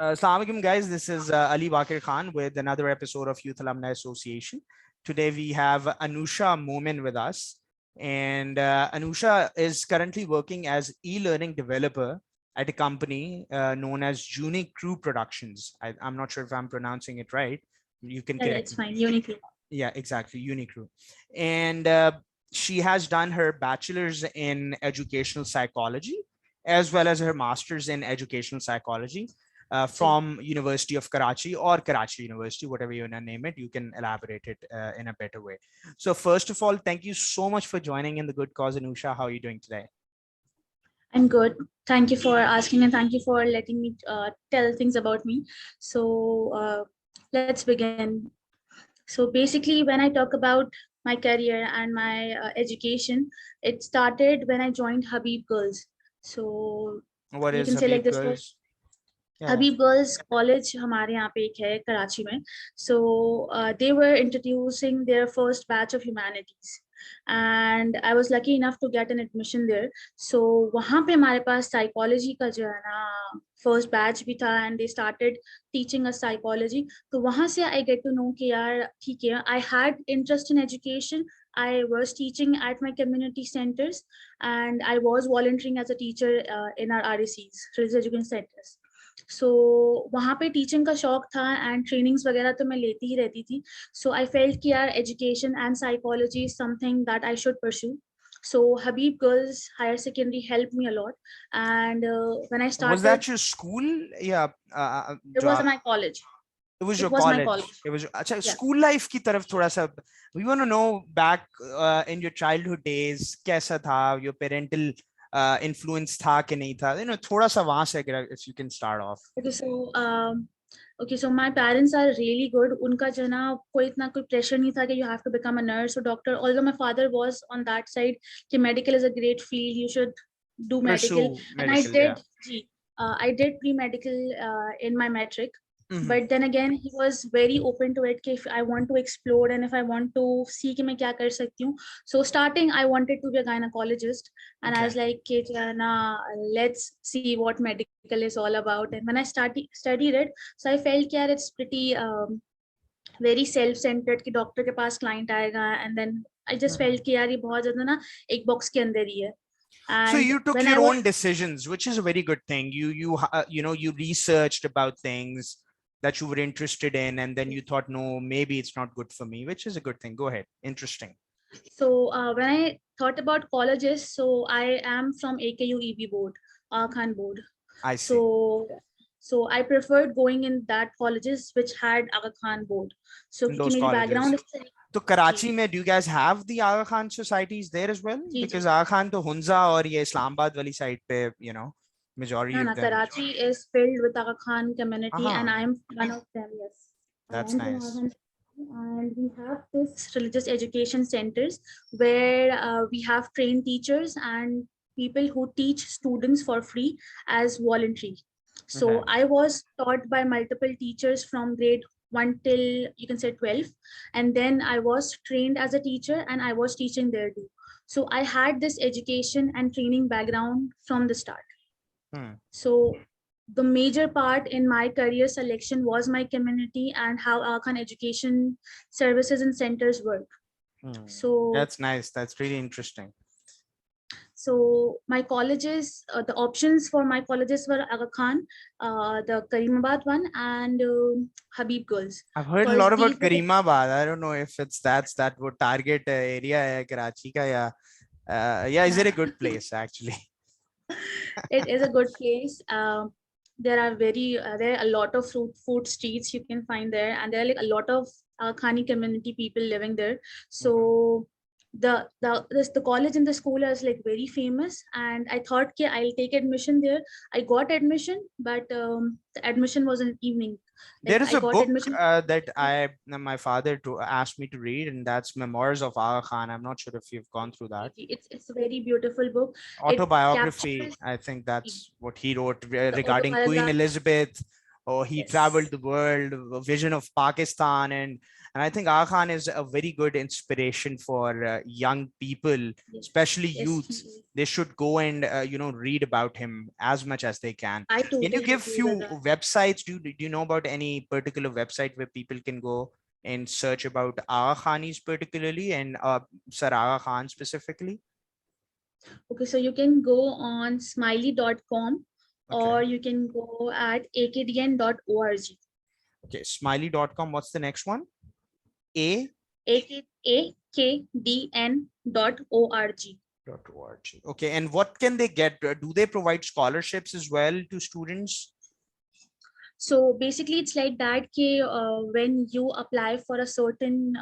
Assalamu alaikum, guys. This is Ali Baqir Khan with another episode of Youth Alumni Association. Today we have Anusha Momin with us, and Anusha is currently working as e-learning developer at a company known as Unique Crew Productions. I'm not sure if I'm pronouncing it right. You can Yeah, correct it's me. fine. Unique. Yeah, exactly. Unique Crew. And she has done her bachelor's in educational psychology as well as her master's in educational psychology from University of Karachi or Karachi University, whatever you want to name it. You can elaborate it in a better way. So first of all, thank you so much for joining in the good cause, Anusha. How are you doing today? I'm good. Thank you for asking and thank you for letting me tell things about me. So let's begin. So basically, when I talk about my career and my education, it started when I joined Habib Girls. So What you is can say like Habib this was Girls? Yeah. Habib Girls College हमारे यहाँ पे एक है कराची में. So they were introducing their first batch of humanities, and I was lucky enough to get an admission there. So वहाँ पे हमारे पास psychology का जो है ना first batch भी था, and they started teaching us psychology. तो वहाँ से I get to know कि यार ठीक है, I had interest in education. I was teaching at my community centers, and I was volunteering as a teacher in our RECs, Religious Education Centers. सो वहाँ पे teaching का शौक था एंड ट्रेनिंग्स वगैरह तो मैं लेती ही रहती थी. सो आई फेल्ट कि यार education and psychology is something that I should pursue. So Habib Girls Higher Secondary helped me a lot, and when I started, Was that your school? Yeah. it was my college. It was your It was my college. college. It was अच्छा Yeah. school life की तरफ थोड़ा सा. We want to know back in your childhood days कैसा था, your parental influence था कि नहीं था, you know, थोड़ा सा वहाँ से अगर if you can start off. Okay, so my parents are really good. उनका जो ना कोई इतना कोई pressure नहीं था कि you have to become a nurse or doctor. Although my father was on that side कि medical is a great field, you should do medical. Pursue And I medical, did, yeah. I did pre-medical in my metric. Mhm. But then again, he was very open to it कि if I want to explore and if I want to see कि मैं क्या कर सकती हूँ. So starting, I wanted to be a gynecologist, and I was like, okay, Jana, let's see what medical is all about. And when I studied it, so I felt that it's pretty very self-centered कि doctor के पास client आएगा, and then I just felt कि यार ये बहुत ज्यादा ना एक बॉक्स के अंदर ही है. So And you took when your I own was, decisions, which is a very good thing. You know, you researched about things that you were interested in, and then you thought, no, maybe it's not good for me, which is a good thing. Go ahead. Interesting. so when I thought about colleges, so I am from AKU EB board, Aga Khan board. I see. So I preferred going in that colleges which had Aga Khan board. So In क्योंकि those मेरी background colleges. is So Karachi में, do you guys have the Aga Khan societies there as well? Because Aga Khan to Hunza और ये Islamabad वाली side पे, you know, majority No, of no, them. Karachi is filled with Aga Khan community, and I am one of them. Yes, I That's am from Aga nice. Khan, and we have this religious education centers where we have trained teachers and people who teach students for free as voluntary. So Okay. I was taught by multiple teachers from grade 1 till you can say 12, and then I was trained as a teacher and I was teaching there too. So I had this education and training background from the start. So the major part in my career selection was my community and how Aga Khan education services and centers work. So That's nice. That's really interesting. so my colleges, the options for my colleges were Aga Khan, the Karimabad one, and Habib Girls. I've heard a lot about Karimabad. I don't know if that's that would target area hai Karachi ka ya. Yeah, is it a good place actually? It is a good place. There are there are a lot of food streets you can find there, and there are like a lot of Khani community people living there. So the college and the school is like very famous, and I thought okay, I'll take admission there. I got admission, but the admission was in evening. Like, There is I a got book admission. that my father asked me to read, and that's Memoirs of Aga Khan. I'm not sure if you've gone through that. It's a very beautiful book. Autobiography. I think that's what he wrote regarding Queen Elizabeth. Or he traveled the world, a vision of Pakistan, and And I think Aga Khan is a very good inspiration for young people, Yes, especially yes, he youths. is. They should go and read about him as much as they can. I Can you totally give agree with few that. websites? Do you know about any particular website where people can go and search about Aga Khanis particularly, and Sir Aga Khan specifically? Okay, so you can go on smiley.com, or Okay. you can go at akdn.org. Okay. Smiley.com. What's the next one? A akdn.org. .org. Okay. And what can they get? Do they provide scholarships as well to students? So basically, it's like that. When you apply for a certain,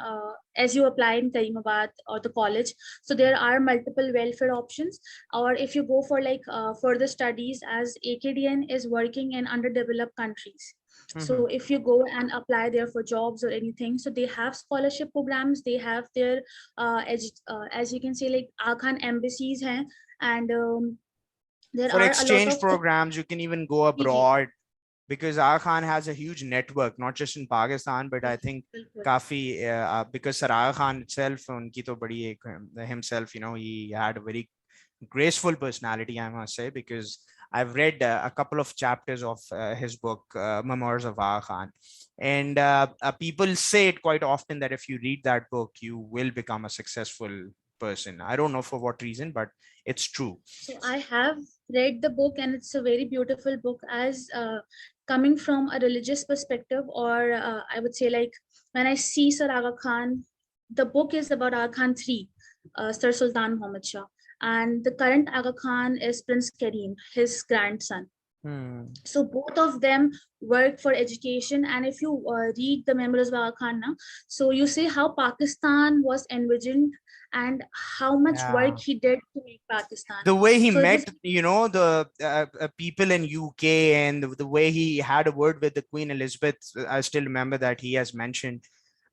as you apply in Karimabad or the college, so there are multiple welfare options. Or if you go for like further studies, as AKDN is working in underdeveloped countries. So Mhm. if you go and apply there for jobs or anything, so they have scholarship programs. They have their, as you can say, like Aga Khan embassies, hai, and there For are a lot exchange of programs, you can even go ji, abroad, because Aga Khan has a huge network, not just in Pakistan, but I think बिल्कुल. काफी because Sir Aga Khan itself, उनकी तो बड़ी एक, himself, he had a very graceful personality, I must say, because I've read a couple of chapters of his book, Memoirs of Aga Khan. And people say it quite often that if you read that book, you will become a successful person. I don't know for what reason, but it's true. So I have read the book, and it's a very beautiful book. As coming from a religious perspective, or I would say like when I see Sir Aga Khan, the book is about Aga Khan III, Sir Sultan Muhammad Shah, and the current Aga Khan is Prince Karim, his grandson. Hmm. So both of them work for education. And if you read the Memoirs of Aga Khan now, so you see how Pakistan was envisioned and how much work Yeah. he did to make Pakistan. The way he So it was met, the people in UK, and the way he had a word with the Queen Elizabeth, I still remember that he has mentioned.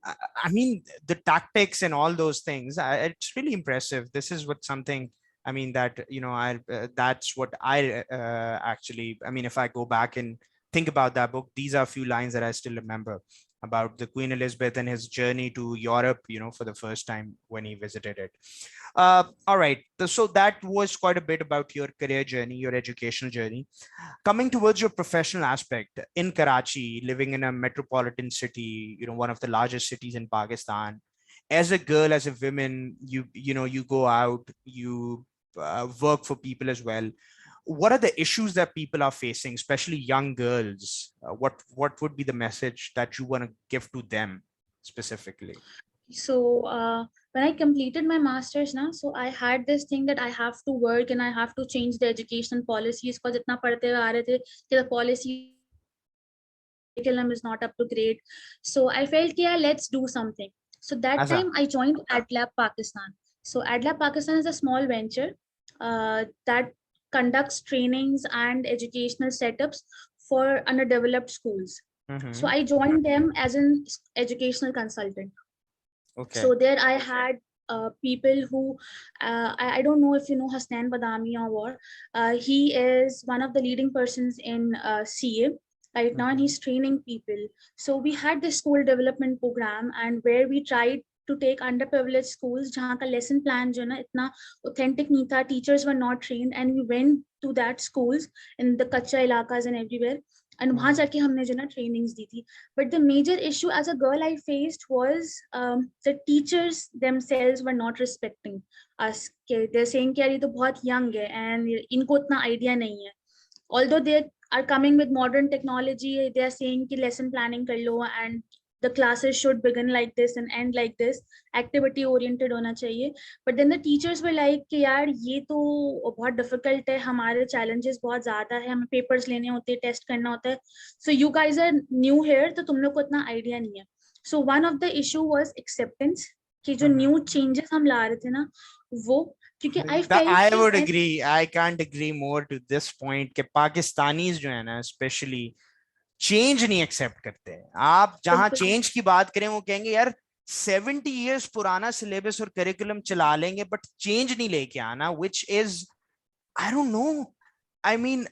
I I mean, the tactics and all those things. It's really impressive. This is what something. I mean that I that's what I actually. I mean, if I go back and think about that book, these are a few lines that I still remember about the Queen Elizabeth and his journey to Europe. For the first time when he visited it. All right. So that was quite a bit about your career journey, your educational journey. Coming towards your professional aspect in Karachi, living in a metropolitan city, one of the largest cities in Pakistan. As a girl, as a woman, you go out, you work for people as well. What are the issues that people are facing, especially young girls? What would be the message that you want to give to them specifically? so when I completed my master's now, so I had this thing that I have to work and I have to change the education policies, because itna padhte hue aa rahe the कि the policies are not up to grade. So I felt कि yeah, let's do something. So that time I joined AdLab Pakistan. So AdLab Pakistan is a small venture that conducts trainings and educational setups for underdeveloped schools. So I joined Mm-hmm. them as an educational consultant. So Okay. there I had people who I don't know if you know Hasnain Badami or what. He is one of the leading persons in CA right now, and Mm-hmm. he's training people. So we had this school development program, and where we tried to take underprivileged schools जहाँ का lesson plan जो है ना इतना authentic नहीं था, teachers were not trained, and we went to that schools in the कच्चा इलाकाs and everywhere, and वहां Mm-hmm. जाके हमने जो ना trainings दी थी. But the major issue as a girl I faced was the teachers themselves were not respecting us. They're saying कि यार ये तो बहुत young है and इनको इतना idea नहीं है. Although they are coming with modern technology, they are saying कि lesson planning कर लो and the classes should begin like this and end like this, activity oriented होना चाहिए. But then the teachers were like कि यार ये तो बहुत difficult है, हमारे challenges बहुत ज़्यादा है, हमें papers लेने होते हैं, test करना होता है, so you guys are new here, तो तुम लोग को इतना idea नहीं है. So one of the issue was acceptance, कि जो Mm-hmm. new changes हम ला रहे थे ना वो, क्योंकि I That felt I कि would when agree. I can't agree more to this point कि पाकिस्तानीज जो है ना, especially चेंज नहीं एक्सेप्ट करते. आप जहां बिल्कुल चेंज की बात करें, वो कहेंगे यार 70 years पुराना सिलेबस और करिकुलम चला लेंगे, बट चेंज नहीं लेके आना, which is I don't know. I mean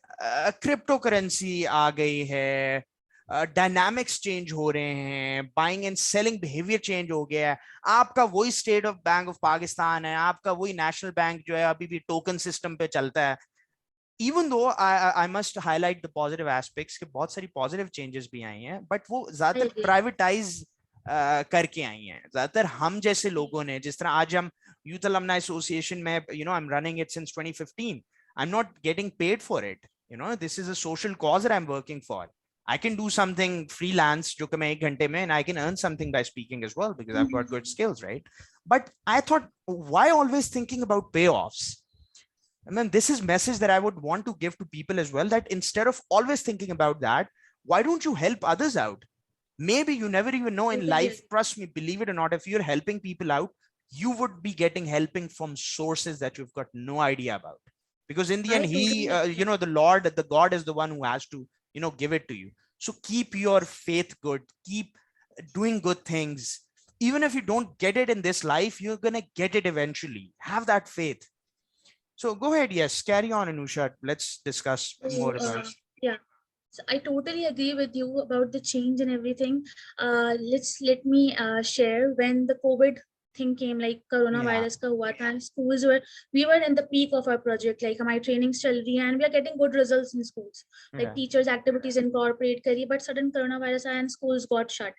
crypto currency आ गई है, डायनामिक्स चेंज हो रहे हैं, buying and selling behaviour change हो गया है, आपका वही state of bank of Pakistan है, आपका वही नेशनल बैंक जो है अभी भी टोकन सिस्टम पे चलता है. Even though I must highlight the positive aspects के बहुत सारी पॉजिटिव चेंजेस भी आई हैं, बट वो ज्यादातर प्राइवेटाइज करके आई हैं. ज्यादातर हम जैसे लोगों ने, जिस तरह आज हम यूथ अलमनाई एसोसिएशन में, I am running it since 2015. I am not getting paid for it. This is a social cause that I am working for. I can do something freelance जो कि मैं 1 घंटे में, and I can earn something by speaking as well because I've got good skills, right? But I thought, why always thinking about payoffs? And then this is message that I would want to give to people as well, that instead of always thinking about that, why don't you help others out? Maybe you never even know in life, trust me, believe it or not, if you're helping people out, you would be getting helping from sources that you've got no idea about. Because in the end, the Lord, the God is the one who has to, give it to you. So keep your faith good, keep doing good things. Even if you don't get it in this life, you're going to get it eventually. Have that faith. So go ahead. Yes, carry on, Anusha. Let's discuss more about it. Yeah. So I totally agree with you about the change and everything. Let me share when the COVID thing came, like coronavirus ka hua tha, and we were in the peak of our project, like my trainings chal rahi hai and we are getting good results in schools, like teachers activities incorporate kari, but sudden coronavirus and schools got shut.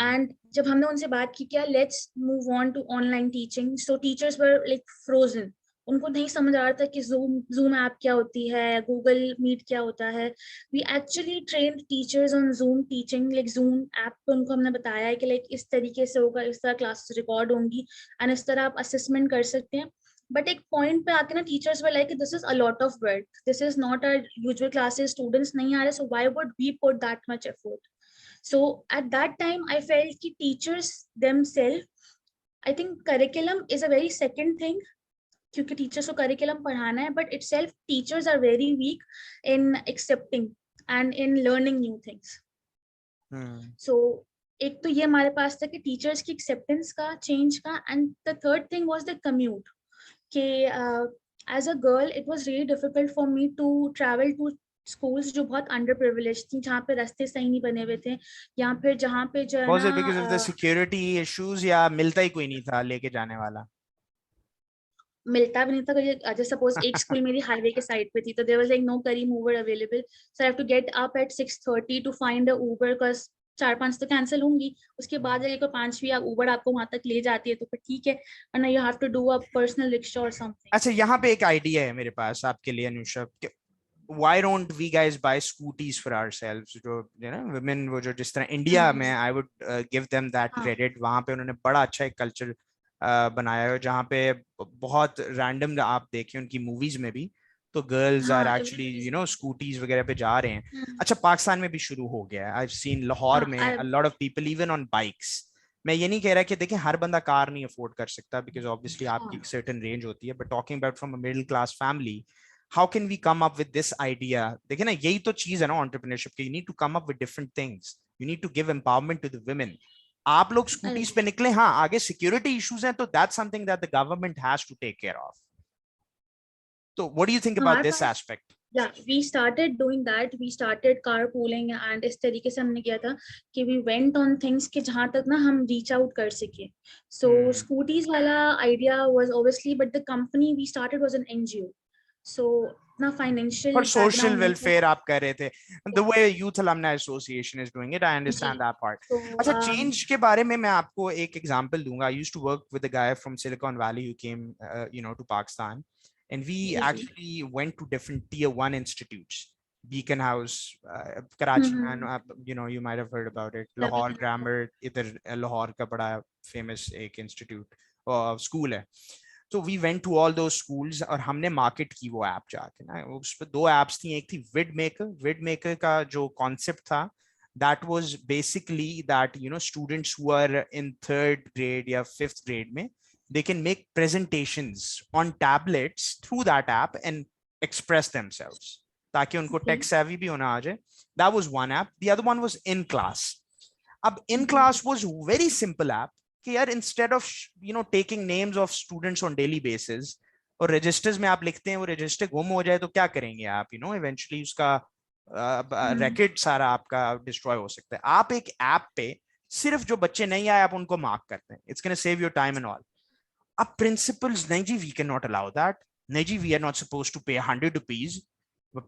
And जब हमने उनसे बात की क्या let's move on to online teaching, so teachers were like frozen. उनको नहीं समझ आ रहा था कि Zoom ऐप क्या होती है, Google Meet क्या होता है. We actually trained teachers on Zoom teaching, like Zoom app पे उनको हमने बताया है कि like इस तरीके से होगा, इस तरह क्लासेस रिकॉर्ड होंगी and इस तरह आप असेसमेंट कर सकते हैं. बट एक पॉइंट पे आके ना teachers were like this is a lot of work, this is not our usual classes, students नहीं आ रहे, so why would we put that much effort. So at that time I felt ki teachers themselves, I think curriculum is a very second thing, क्योंकि teachers को curriculum पढ़ाना है, but itself teachers are very weak in accepting and in learning new things. So एक तो ये हमारे पास था कि टीचर्स की एक्सेप्टेंस का, चेंज का, and the third thing was the commute. कि as a girl it was really difficult for me to travel to schools जो बहुत अंडर प्रिविलेज थी, जहाँ पे रास्ते सही नहीं बने हुए थे, या फिर जहाँ पे जो है ना because of the security issues, या मिलता ही कोई नहीं था लेके जाने वाला, मिलता भी नहीं था. जैसे सपोज एक स्कूल मेरी हाईवे के साइड पे थी, तो there was like no curry mover available, so I have to get up at 6:30 to find a Uber, because 4-5 तो कैंसिल होंगी, उसके बाद अगर 5वीं उबर आपको वहां तक ले जाती है तो फिर ठीक है, वरना you have to do a personal rickshaw और समथिंग. अच्छा, यहाँ पे एक आइडिया है मेरे पास आपके लिए Anusha. Why don't we guys buy scooties for ourselves? जो women, वो जो जिस तरह इंडिया में, I would give them that credit. वहां पे उन्होंने बड़ा अच्छा एक कल्चर बनाया है, जहाँ पे बहुत रैंडम आप देखें उनकी मूवीज में भी, तो गर्ल्स आर एक्चुअली स्कूटीज वगैरह पे जा रहे हैं. अच्छा, पाकिस्तान में भी शुरू हो गया है. आई हैव सीन लाहौर में a lot of people even on bikes. मैं ये नहीं कह रहा कि देखें हर बंदा कार नहीं अफोर्ड कर सकता, बिकॉज ऑब्वियसली आपकी सर्टेन रेंज होती है, but talking about from a middle class family, how can we come up with this idea? देखिए ना, यही तो चीज है ना entrepreneurship की. You need to come up with different things. You need to give empowerment to the women. आप लोग स्कूटीज पे निकले, हाँ, आगे सिक्योरिटी इश्यूज हैं, तो that's something that the government has to take care of. So what do you think about this aspect? Yeah, we started doing that. We started carpooling and इस तरीके से हमने किया था कि we went on things कि जहाँ तक ना हम reach out कर सके. So scooties वाला idea was obviously, but the company we started was an NGO. So ना financial for social welfare आप कह रहे थे, the way Youth Alumni Association is doing it, I understand that part. अच्छा, change के बारे में मैं आपको एक example दूंगा. I used to work with a guy from Silicon Valley who came to Pakistan, and we actually went to different tier 1 institutes. Beacon House, Karachi, you might have heard about it. Lahore Grammar, इधर Lahore का बड़ा famous एक institute school है. So we went to all those schools और हमने market की वो app जाके ना. उस पर 2 ऐप्स थी. एक थी विड मेकर का जो कॉन्सेप्ट था, that was basically that students who are in 3rd grade या 5th grade में, they can make presentations on tablets through that app and express themselves, ताकि उनको tech savvy भी होना आ जाए. That was one app. The other one was In Class. अब In Class was very simple app कि यार, instead of taking names of students on daily basis और registers में आप लिखते हैं, वो register गुम हो जाए तो क्या करेंगे आप, eventually उसका रैकेट सारा आपका डिस्ट्रॉय हो सकता है। आप एक ऐप पे सिर्फ जो बच्चे नहीं आए आप उनको मार्क करते हैं, it's gonna save your time and all. अब प्रिंसिपल्स, नहीं जी we can not allow that, नहीं जी we are not suppose to pay ₹100।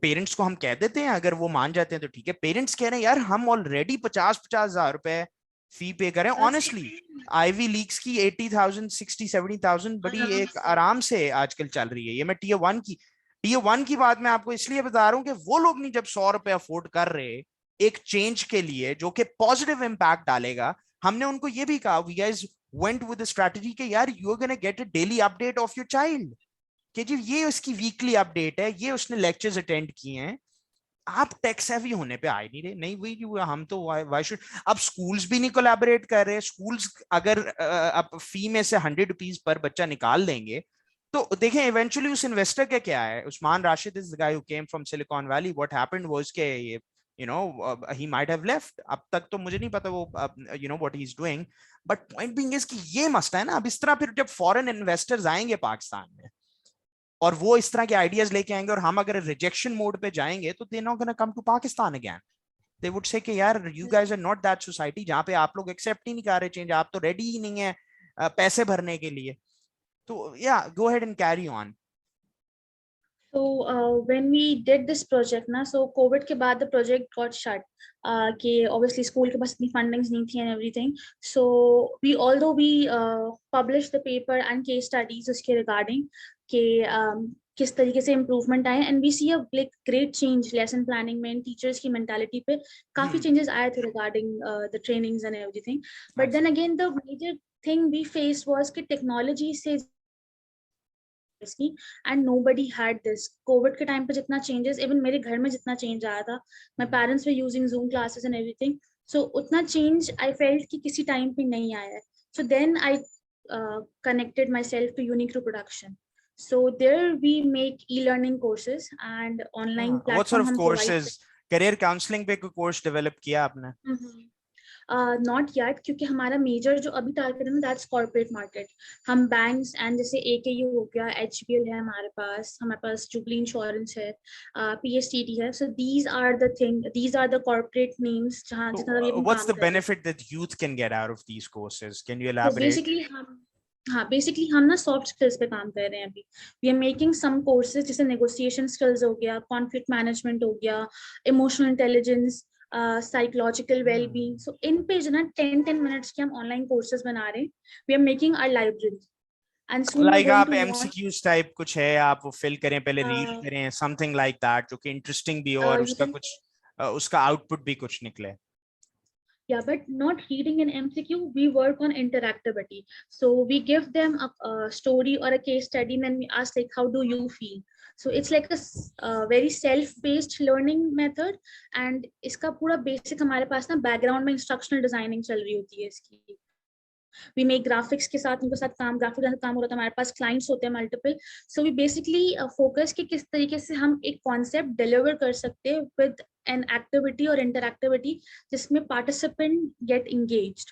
Parents को हम कह देते हैं, अगर वो मान जाते हैं तो ठीक है। पेरेंट्स कह रहे हैं यार हम ऑलरेडी 50-50 हज़ार रुपए फी पे करें। ऑनेस्टली आईवी लीग्स की 80,000 60-70,000 बड़ी आराम एक से। आराम से आजकल चल रही है। ये मैं टीयर वन की बात मैं आपको इसलिए बता रहा हूँ कि वो लोग नहीं जब ₹100 अफोर्ड कर रहे एक चेंज के लिए जो कि पॉजिटिव इंपैक्ट डालेगा, हमने उनको ये भी कहा we guys went with strategy के यार you are gonna get a daily update of your child, कि जी ये उसकी वीकली अपडेट है, ये उसने लेक्चर्स अटेंड किए हैं। आप टेक सेवी होने पे आए नहीं रहे, नहीं वही हम तो वाई शुड। अब स्कूल्स भी नहीं कोलैबोरेट कर रहे। स्कूल्स अगर अब फी में से ₹100 पर बच्चा निकाल देंगे तो देखें इवेंचुअली उस इन्वेस्टर का क्या है। Usman Rashid is the guy who came from silicon valley, what happened was के ये ही माइट हैव लेफ्ट। अब तक तो मुझे नहीं पता वो what he is doing, but point being is कि ये मसला है ना। अब इस तरह फिर जब फॉरेन इन्वेस्टर्स आएंगे पाकिस्तान में और वो इस तरह के आइडियाज लेके आएंगे और हम अगर रिजेक्शन मोड पे जाएंगे तो they not gonna come to Pakistan again. They would say कि यार you guys are not that society जहां पे आप लोग एक्सेप्ट ही नहीं कर रहे चेंज, आप तो रेडी ही नहीं है पैसे भरने के लिए। तो या go ahead and carry on. So when we did this project ना, so COVID के बाद the project got shut. कि obviously school के पास इतनी fundings नहीं थी and everything. So we although we published the paper and case studies उसके regarding कि किस तरीके से improvement आए and we see a like great change lesson planning में teachers की mentality पे काफी changes आए थे regarding the trainings and everything. But then again the major thing we faced was कि technology से and nobody had this. Covid के time पे जितना चेंजेस इवन मेरे घर में जितना चेंज आया था, my parents were using Zoom classes and everything, so उतना चेंज आई फेल्ट कि किसी टाइम पे नहीं आया है। So then I connected myself to Unique Production. So there we make e-learning courses and online what sort platform of हम provide। Courses, career counselling पे कोई कोर्स डेवलप किया आपने? नॉट येट, क्योंकि हमारा मेजर जो अभी टारगेट है ना दैट्स कॉर्पोरेट मार्केट। हम बैंक्स एंड जैसे AKU हो गया, HBL है हमारे पास जुबली इंश्योरेंस है, PSTT है। So these are the corporate names जहाँ जितना भी हम व्हाट्स काम द कर रहे हैं। Benefit that youth can get out of these courses, can you तो एलैबोरेट? बेसिकली हम ना सॉफ्ट स्किल्स पे काम कर रहे हैं अभी। We are making some courses जैसे नेगोशिएशन स्किल्स हो गया, कॉन्फ्लिक्ट मैनेजमेंट हो गया, emotional intelligence, psychological wellbeing. So इन पे जो ना 10-10 मिनट्स के हम ऑनलाइन कोर्सेज बना रहे हैं। We are making our library and soon we are like going आप टू लॉन्च। एमसीक्यूज टाइप कुछ है, आप वो फिल करें पहले रीड करें, समथिंग लाइक दैट जो कि इंटरेस्टिंग भी हो और यू उसका कैन कुछ उसका आउटपुट भी कुछ निकले। Yeah, but not reading an MCQ. We work on interactivity. So we give them a story or a case study, and then we ask like, how do you feel? So it's like a very self-paced learning method. And इसका पूरा basic हमारे पास ना background में instructional designing चल रही होती है इसकी। We make graphics के साथ उनके साथ graphic के साथ काम हो रहा था। हमारे पास clients होते हैं multiple. So we basically focus कि किस तरीके से हम एक concept deliver कर सकते हैं with an activity or interactivity जिसमें participant get engaged.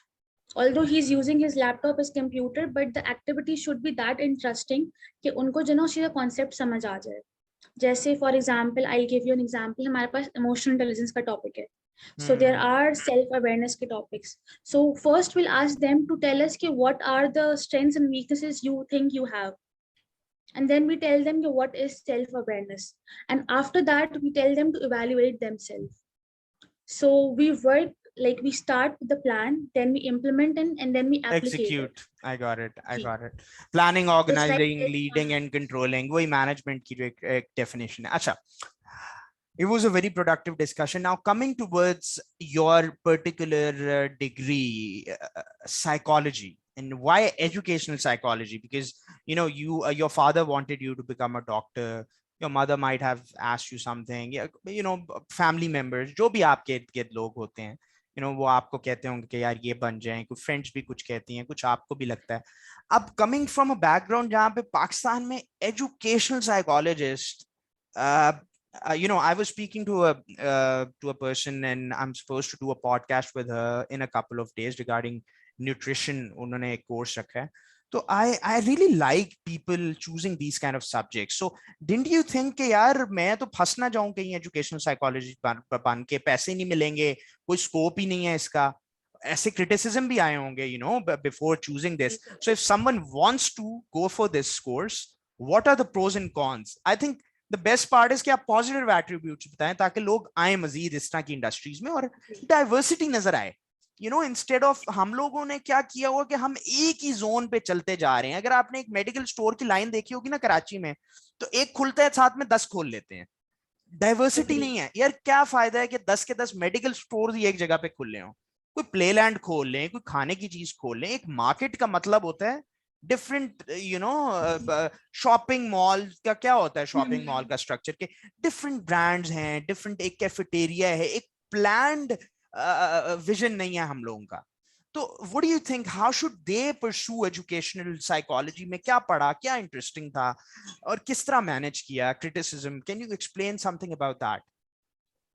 Although he's using his laptop as computer, but the activity should be that interesting कि उनको जो ना उसका concept समझ आ जाए। जैसे for example, I'll give you an example. हमारे पास emotional intelligence का topic है. So there are self-awareness के topics. So first we'll ask them to tell us कि what are the strengths and weaknesses you think you have. And then we tell them what is self-awareness. And after that, we tell them to evaluate themselves. So we work like we start with the plan, then we implement and then we applicate it. Execute. I got it. I ji. got it. Planning, So it's like organizing, leading and controlling, वही management की जो एक definition है। अच्छा, it was a very productive discussion. Now coming towards your particular degree, psychology, and why educational psychology? Because your father wanted you to become a doctor, your mother might have asked you something, yeah, family members जो भी आपके इर्द गिर्द लोग होते हैं, वो आपको कहते होंगे कि यार ये बन जाएं, कुछ फ्रेंड्स भी कुछ कहती हैं, कुछ आपको भी लगता है। अब कमिंग फ्रॉम अ बैकग्राउंड जहाँ पे पाकिस्तान में educational psychologist, I was speaking to a person, and I'm supposed to do a podcast with her in a couple of days regarding nutrition. उन्होंने एक कोर्स रखा है। So I really like people choosing these kind of subjects. So didn't you think कि यार मैं तो फंस ना जाऊं कहीं एजुकेशनल साइकोलॉजिस्ट बन के, पैसे नहीं मिलेंगे, कोई स्कोप ही नहीं है इसका, ऐसे criticism भी आए होंगे, you know, before choosing this. So if someone wants to go for this course, what are the pros and cons? I think the best part is कि आप positive attributes बताएं ताकि लोग आए मजीद इस तरह की इंडस्ट्रीज में और डाइवर्सिटी नजर आए. यू नो, इंस्टेड ऑफ हम लोगों ने क्या किया हुआ कि हम एक ही जोन पे चलते जा रहे हैं. अगर आपने एक मेडिकल स्टोर की लाइन देखी होगी ना कराची में, तो एक खुलता है साथ में 10 खोल लेते हैं. डाइवर्सिटी नहीं है यार. क्या फायदा है कि 10 के 10 मेडिकल स्टोर ही एक जगह पे खुले हो. कोई प्लेलैंड खोल लें, कोई खाने की चीज खोल लें. एक मार्केट का मतलब होता है different, you know, shopping mall का क्या होता है, शॉपिंग मॉल का स्ट्रक्चर के डिफरेंट ब्रांड्स हैं, डिफरेंट एक कैफेटेरिया है, एक प्लान्ड विजन नहीं है हम लोगों का. तो what do you think, how should they pursue educational psychology में? क्या पढ़ा, क्या इंटरेस्टिंग था और किस तरह मैनेज किया criticism? Can you explain something about that?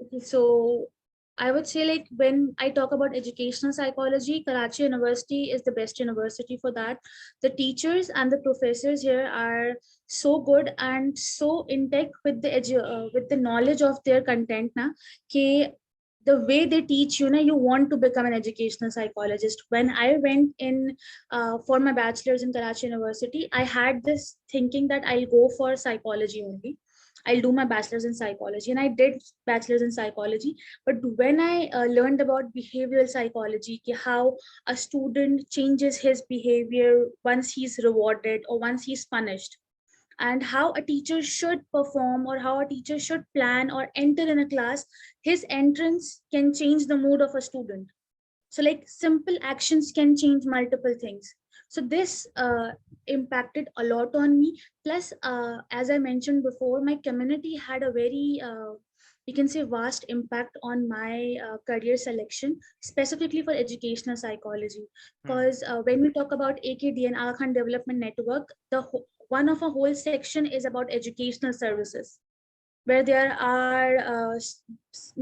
Okay, so I would say, like, when I talk about educational psychology, Karachi University is the best university for that. The teachers and the professors here are so good and so in tech with with the knowledge of their content na, कि the way they teach you, you want to become an educational psychologist. When I went in for my bachelor's in Karachi University, I had this thinking that I'll go for psychology only. I'll do my bachelor's in psychology, and I did bachelor's in psychology. But when I learned about behavioral psychology, how a student changes his behavior once he's rewarded or once he's punished, and how a teacher should perform or how a teacher should plan or enter in a class, his entrance can change the mood of a student. So, like, simple actions can change multiple things. So this impacted a lot on me. Plus, as I mentioned before, my community had a very you can say vast impact on my career selection, specifically for educational psychology. Because when we talk about AKD and Aga Khan Development Network, one of a whole section is about educational services, where there are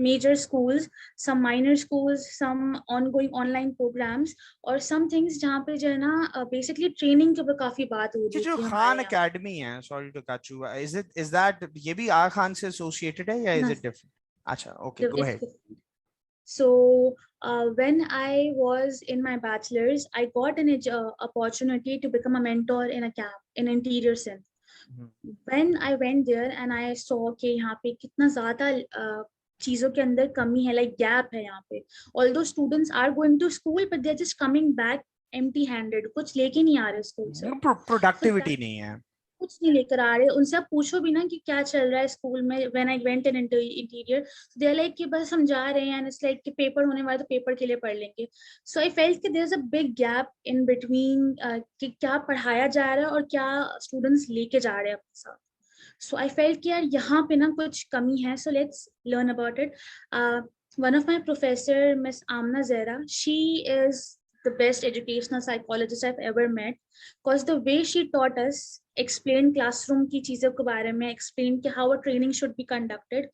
major schools, some minor schools, some ongoing online programs, or some things जहाँ पे जो है ना basically training के ऊपर काफी बात हो रही जो थी खान हमारे यहाँ. एकेडमी है, sorry to cut you, is that ये भी आगा खान से एसोसिएटेड है या इज ना, इट डिफरेंट? अच्छा, okay, go it's ahead. different. So when I was in my bachelor's, I got an opportunity to become a mentor in a camp in interior Sindh. When I went there and I saw कि यहाँ पे कितना ज़्यादा चीज़ों के अंदर कमी है, like gap है यहाँ पे. Although students are going to school, but they're just coming back empty-handed. कुछ लेके नहीं आ रहे स्कूल से. प्रोडक्टिविटी नहीं है, कुछ नहीं लेकर आ रहे. उनसे आप पूछो भी ना कि क्या चल रहा है स्कूल में. When I went in interior, they are like कि बस हम जा रहे हैं, एंड इट्स लाइक कि पेपर होने वाला तो पेपर के लिए पढ़ लेंगे. सो आई फेल्ट कि there is a big gap in between कि क्या पढ़ाया जा रहा है और क्या स्टूडेंट्स लेके जा रहे हैं अपने साथ. सो आई फेल्ट कि यार यहाँ पे ना कुछ कमी है. So let's learn about it. One of my professor, Miss Amna Zehra, she is the best educational psychologist I've ever met, because the way she taught us, explained classroom की चीजों के बारे में, explained कि how a training should be conducted.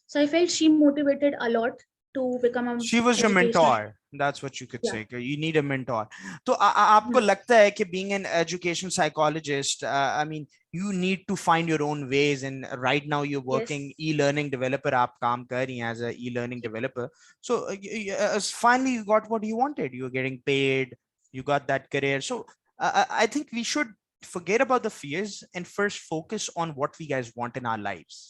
So I felt she motivated a lot to become an she was your educational. mentor, that's what you could Yeah. say, you need a mentor. तो आपको लगता है कि being an educational psychologist, I mean, you need to find your own ways, and right now you're working Yes. e-learning developer, आप काम कर रही हैं as a e-learning developer. So finally you got what you wanted, you were getting paid, you got that career. So I think we should forget about the fears and first focus on what we guys want in our lives.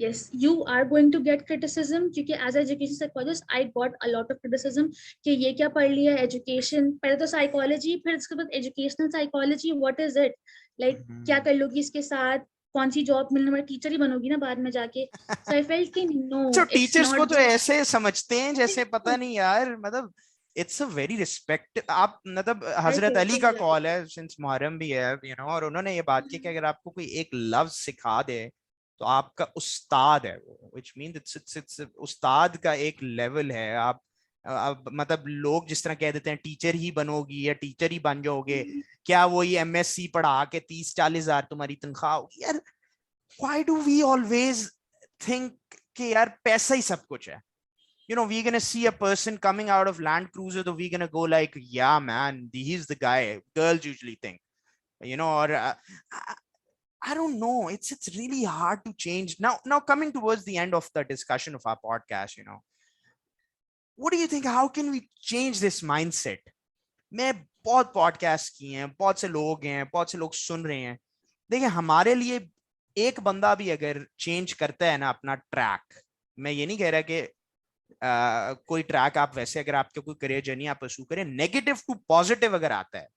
Yes, you are going to get criticism, क्योंकि as an education psychologist I got a lot of criticism कि ये क्या पढ़ लिया education, पहले तो psychology, फिर उसके बाद educational psychology, what is it, like क्या कर लोगी इसके साथ, कौन सी जॉब मिलने वाली, टीचर ही बनोगी ना बाद में जाके. So I felt कि no, तो it's टीचर्स को not तो just ऐसे समझते हैं जैसे पता नहीं यार, मतलब इट्स अ वेरी रिस्पेक्ट. आप मतलब I हजरत अली का totally like कॉल है, सिंस मुहर्रम भी है, यू नो, और उन्होंने ये बात की कि अगर आपको कोई एक लफ्ज सिखा दे तो आपका उस्ताद है वो, व्हिच मींस इट्स उस्ताद का एक लेवल है. आप मतलब लोग जिस तरह कह देते हैं टीचर ही बनोगी या टीचर ही बन जाओगे, क्या वही एमएससी पढ़ा के 30-40 हजार तुम्हारी तनख्वाह होगी यार. Why do we always think कि यार पैसा ही सब कुछ है? we're gonna see a person coming out of Land Cruiser, so we're gonna go like, yeah, man, he's the guy. Girls usually think, or I don't know. It's really hard to change now. Now coming towards the end of the discussion of our podcast, what do you think? How can we change this mindset? मैं बहुत podcast किए हैं, बहुत से लोग हैं, बहुत से लोग सुन रहे हैं. देखिए, हमारे लिए एक बंदा भी अगर चेंज करता है ना अपना ट्रैक, मैं ये नहीं कह रहा कि कोई ट्रैक आप वैसे अगर आपके कोई करियर जर्नी आप परस्यू करें, नेगेटिव टू पॉजिटिव अगर आता है,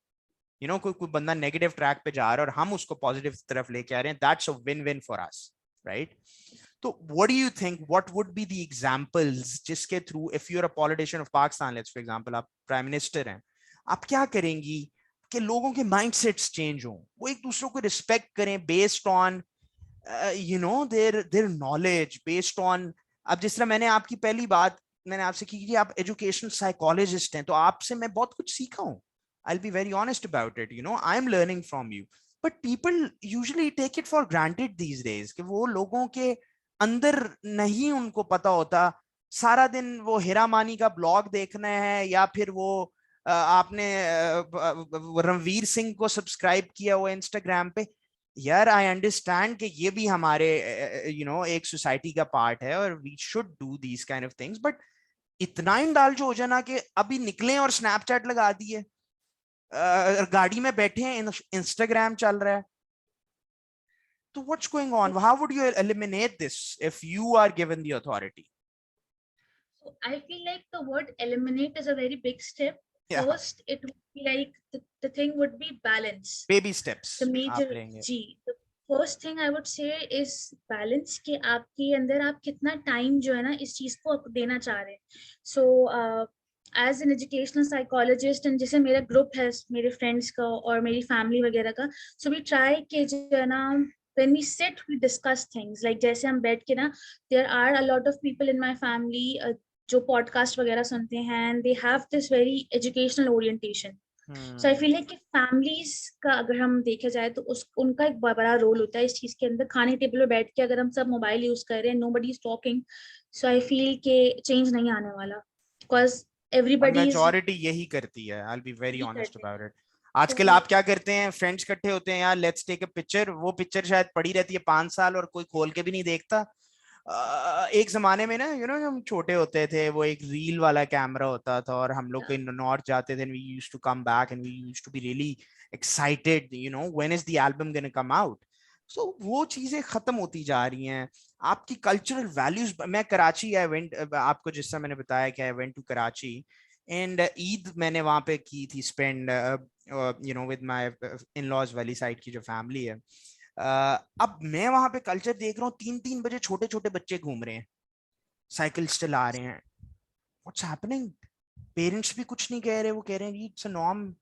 कोई बंदा नेगेटिव ट्रैक पे जा रहा है और हम उसको पॉजिटिव तरफ लेके आ रहे हैं, that's a win win for us, right? तो what do you think, what would be the examples जिसके through, if you are a politician of Pakistan, let's for example आप प्राइम मिनिस्टर हैं, आप क्या करेंगी कि लोगों के माइंडसेट्स चेंज हो, वो एक दूसरे को रिस्पेक्ट करें based on their knowledge, based on, अब जिस तरह मैंने आपकी पहली बात मैंने आपसे की कि आप एजुकेशनल साइकोलॉजिस्ट हैं, तो आपसे मैं बहुत कुछ सीखा हूं. I'll be very honest about it. I'm learning from you. But people usually take it for granted these days कि वो लोगों के अंदर नहीं उनको पता होता. सारा दिन वो हेरामानी का ब्लॉग देखना है, या फिर वो आपने रणवीर सिंह को सब्सक्राइब किया हुआ इंस्टाग्राम पे. यार, आई अंडरस्टैंड कि ये भी हमारे एक सोसाइटी का पार्ट है और we should do these kind of things, but इतना इंडल्ज हो जाना कि अभी निकले और स्नैपचैट लगा दिए, गाड़ी में बैठे हैं, इंस्टाग्राम चल रहा है. तो what's going on? How would you eliminate this if you are given the authority? I feel like the word eliminate is a very big step. Yeah. First, it would be like the thing would be balance. Baby steps. The major the first thing I would say is balance, कि आपके अंदर आप कितना time जो है ना इस चीज को देना चाह रहे हैं. So as an educational psychologist, and जैसे मेरा ग्रुप है मेरे फ्रेंड्स का और मेरी फैमिली वगैरह का, so we try कि जो है ना when we sit we discuss things, like जैसे हम बैठ के ना, there are a lot of people in my family जो पॉडकास्ट वगैरह सुनते हैं, and they have this very educational orientation. So I feel like कि families का अगर हम देखा जाए तो उनका एक बड़ा रोल होता है इस चीज के अंदर. खाने टेबल पे बैठ के अगर हम सब मोबाइल यूज कर रहे हैं, nobody is talking, so I feel कि चेंज नहीं आने वाला, because everybody मेजॉरिटी यही करती है. I will be very honest about it. आजकल आप क्या करते हैं, फ्रेंड्स इकट्ठे होते हैं, यार लेट्स टेक अ पिक्चर, वो पिक्चर शायद पड़ी रहती है 5 साल और कोई खोल के भी नहीं देखता. एक जमाने में ना हम छोटे होते थे, वो एक रील वाला कैमरा होता था और हम लोग कहीं नॉर्थ जाते थे, we used to come back and we used to be really excited, when is the album gonna come out. So वो चीजें खत्म होती जा रही हैं. आपकी कल्चरल वैल्यूज, मैं कराची आई वेंट, आपको जिस तरह मैंने बताया कि I went to Karachi and Eid मैंने वहां पे की थी स्पेंड, विद माय इन-लॉज वाली साइड की जो फैमिली है. अब मैं वहां पे कल्चर देख रहा हूँ, 3-3 बजे छोटे छोटे बच्चे घूम रहे हैं, साइकिल चला रहे हैं. What's happening? पेरेंट्स भी कुछ नहीं कह रहे, वो कह रहे हैं it's a norm.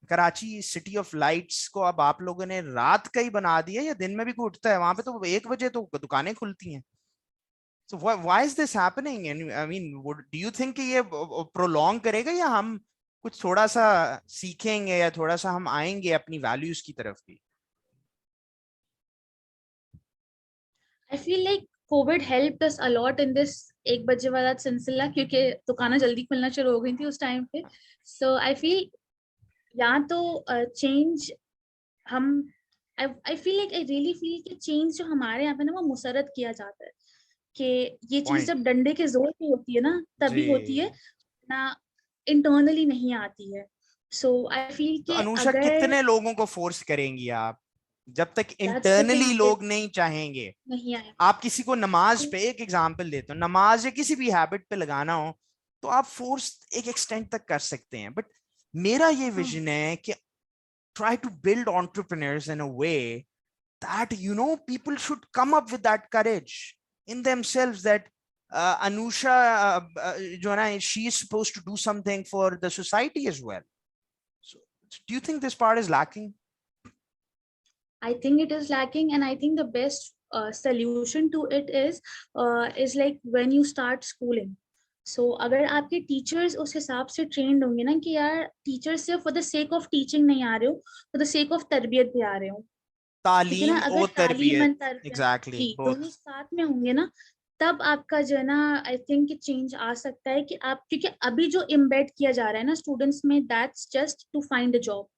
Karachi city of lights को अब आप लोगों ने रात का ही बना दिया, या दिन में भी कोई उठता है वहां पे? तो 1 बजे तो दुकानें खुलती हैं. So why is this happening? And I mean, do you think कि ये prolong करेगा, या हम कुछ थोड़ा सा सीखेंगे, या थोड़ा सा हम आएंगे अपनी वैल्यूज की तरफ भी? I feel like COVID helped us a lot in this 1 बजे वाला सिलसिला, क्योंकि दुकानें जल्दी खुलना शुरू हो गई थी उस टाइम पे. So I feel या तो चेंज हम I feel like I really feel कि चेंज जो हमारे यहाँ पे ना वो मुसरत किया जाता है, कि ये चीज जब डंडे के जोर पे होती है ना तभी होती है ना, इंटरनली नहीं आती है. सो आई फील कि अनुषा, अगर कितने लोगों को फोर्स करेंगी आप जब तक इंटरनली लोग नहीं चाहेंगे? नहीं आए. आप किसी को नमाज पे, एक एग्जांपल देता हूँ, नमाज या किसी भी हैबिट पे लगाना हो तो आप फोर्स एक एक्सटेंट तक कर सकते हैं, बट मेरा ये विजन है कि try to build entrepreneurs in a way that people should come up with that courage in themselves, that Anusha जो है ना, she is supposed to do something for the society as well. So do you think this part is lacking? I think it is lacking, and I think the best solution to it is like when you start schooling. So अगर आपके teachers उस हिसाब से trend होंगे ना कि यार teachers सिर्फ for the sake of teaching नहीं आ रहे हो, फॉर द सेक ऑफ तरबियत भी आ रहे हो. तालीम और तरबियत, तरबियत एग्जैक्टली, जी दोनों साथ में होंगे ना, तब आपका जो है ना आई थिंक चेंज आ सकता है कि आप, क्योंकि अभी जो इम्बेड किया जा रहा है ना स्टूडेंट्स में, that's just to find a job,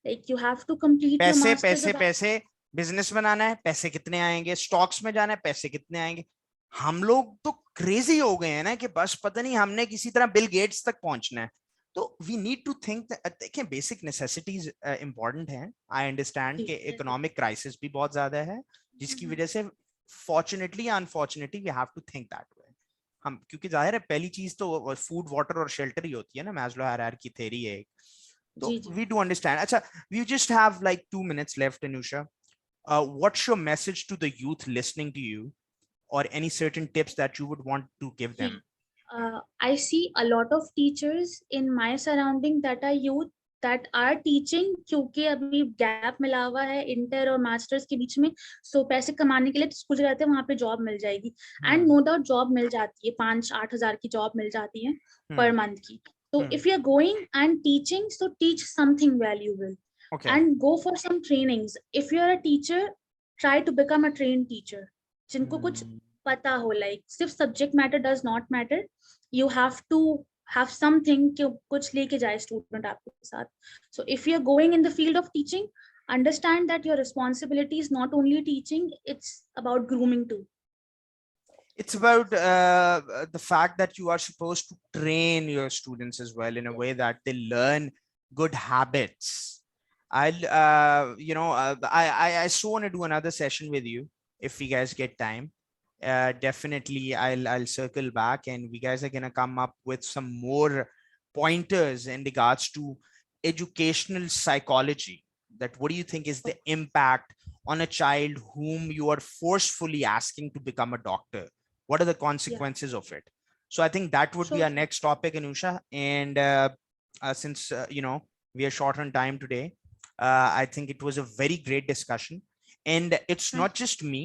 like you have to complete your पैसे मास्टर्स। पैसे पैसे, बिजनेस बनाना है, पैसे कितने आएंगे, स्टॉक्स में जाना है, पैसे कितने आएंगे। हम लोग तो क्रेजी हो गए हैं ना कि बस पता नहीं हमने किसी तरह बिल गेट्स तक पहुंचना है। तो वी नीड टू थिंक, देखिए बेसिक नेसेसिटीज इंपॉर्टेंट हैं। आई अंडरस्टैंड कि इकोनॉमिक क्राइसिस भी बहुत ज्यादा है, जिसकी वजह से फॉर्चुनेटली या unfortunately we have to think that way. हम, क्योंकि जाहिर है पहली चीज तो फूड वाटर और शेल्टर ही होती है ना, मैस्लो हायरार्की थ्योरी है। So जी जी। we do understand. Acha, we just have like 2 minutes left, Anusha. What's your message to the youth listening to you, or any certain tips that you would want to give जी, them? I see a lot of teachers in my surrounding that are youth that are teaching, क्योंकि अभी gap मिला हुआ है inter और masters के बीच में, सो पैसे कमाने के लिए स्कूल जाते हैं, वहां पे जॉब मिल जाएगी, and Hmm. No doubt job मिल जाती है, 5-8 हजार की जॉब मिल जाती है Hmm. पर मंथ की। तो Hmm. If you are going and teaching, so teach something valuable Okay. And go for some trainings. If you are a teacher, try to become a train teacher, जिनको कुछ Hmm. पता हो, like सिर्फ subject matter does not matter, you have to have something कि कुछ लेके जाए student आपके साथ। So if you are going in the field of teaching, understand that your responsibility is not only teaching, it's about grooming too. It's about the fact that you are supposed to train your students as well in a way that they learn good habits. I so want to do another session with you if we guys get time. Definitely, I'll circle back, and we guys are gonna come up with some more pointers in regards to educational psychology. That what do you think is the impact on a child whom you are forcefully asking to become a doctor? What are the Yeah, consequences of it? So I think that would be sure, our sure. next topic, Anusha. And since we are short on time today, I think it was a very great discussion. And it's Thank not just me.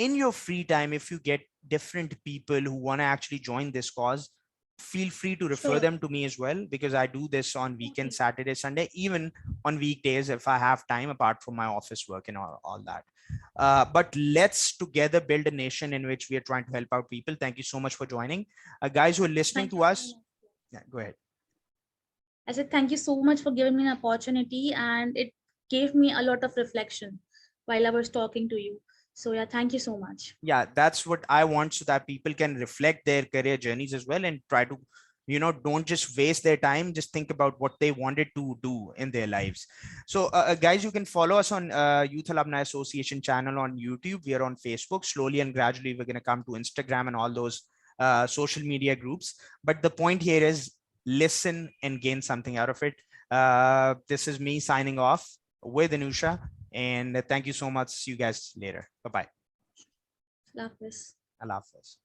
In your free time, if you get different people who want to actually join this cause, feel free to refer Sure, them to me as well, because I do this on okay. weekends, Saturday, Sunday, even on weekdays if I have time apart from my office work and all that. But let's together build a nation in which we are trying to help out people. Thank you so much for joining. Guys who are listening Thank you to so us, much. yeah, go ahead. I said thank you so much for giving me an opportunity, and it gave me a lot of reflection while I was talking to you. So yeah, thank you so much. Yeah, that's what I want, so that people can reflect their career journeys as well and try to, don't just waste their time, just think about what they wanted to do in their lives. So guys, you can follow us on Youth Alumni Association channel on YouTube. We are on Facebook. Slowly and gradually we're going to come to Instagram and all those social media groups. But the point here is listen and gain something out of it. This is me signing off with Anusha, and thank you so much. See you guys later. Bye bye. Love this. Allah Hafiz.